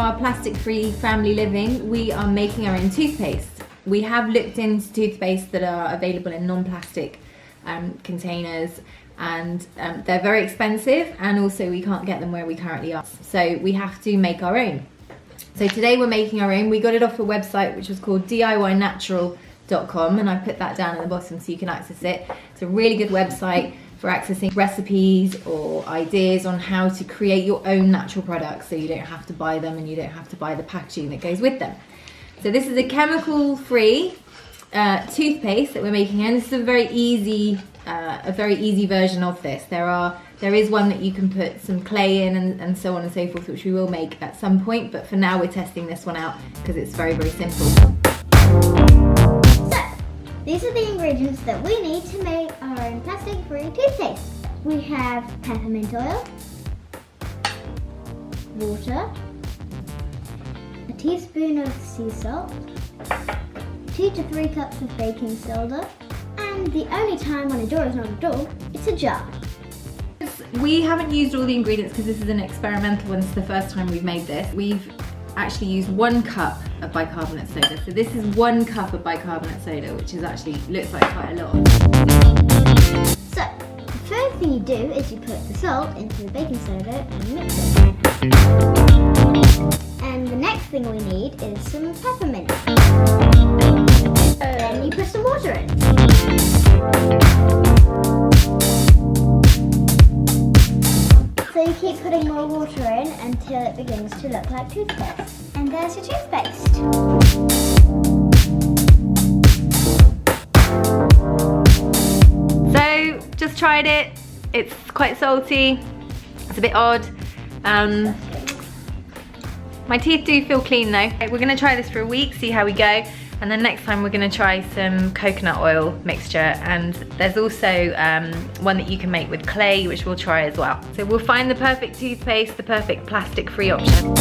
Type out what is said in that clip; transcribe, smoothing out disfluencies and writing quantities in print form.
our plastic-free family living, we are making our own toothpaste. We have looked into toothpaste that are available in non-plastic containers, and they're very expensive, and also we can't get them where we currently are. So we have to make our own. So today we're making our own. We got it off a website which was called DIYNatural.com, and I put that down at the bottom so you can access it. It's a really good website for accessing recipes or ideas on how to create your own natural products, so you don't have to buy them and you don't have to buy the packaging that goes with them. So this is a chemical-free toothpaste that we're making, and this is a very easy version of this. There is one that you can put some clay in and so on and so forth, which we will make at some point, but for now we're testing this one out because it's very, very simple. So, these are the ingredients that we need to make our own plastic-free toothpaste. We have peppermint oil, water, a teaspoon of sea salt, 2 to 3 cups of baking soda, and the only time when a door is not a door, it's a jar. We haven't used all the ingredients because this is an experimental one. It's the first time we've made this. We've actually used 1 cup of bicarbonate soda. So this is 1 cup of bicarbonate soda, which is actually looks like quite a lot. So, the first thing you do is you put the salt into the baking soda and mix it. And the next thing we need is some peppermint. Then you put some water in. So you keep putting more water in until it begins to look like toothpaste. And there's your toothpaste. So just tried it. It's quite salty. It's a bit odd. My teeth do feel clean though. We're gonna try this for a week, see how we go. And then next time we're gonna try some coconut oil mixture, and there's also one that you can make with clay, which we'll try as well. So we'll find the perfect toothpaste, the perfect plastic-free option.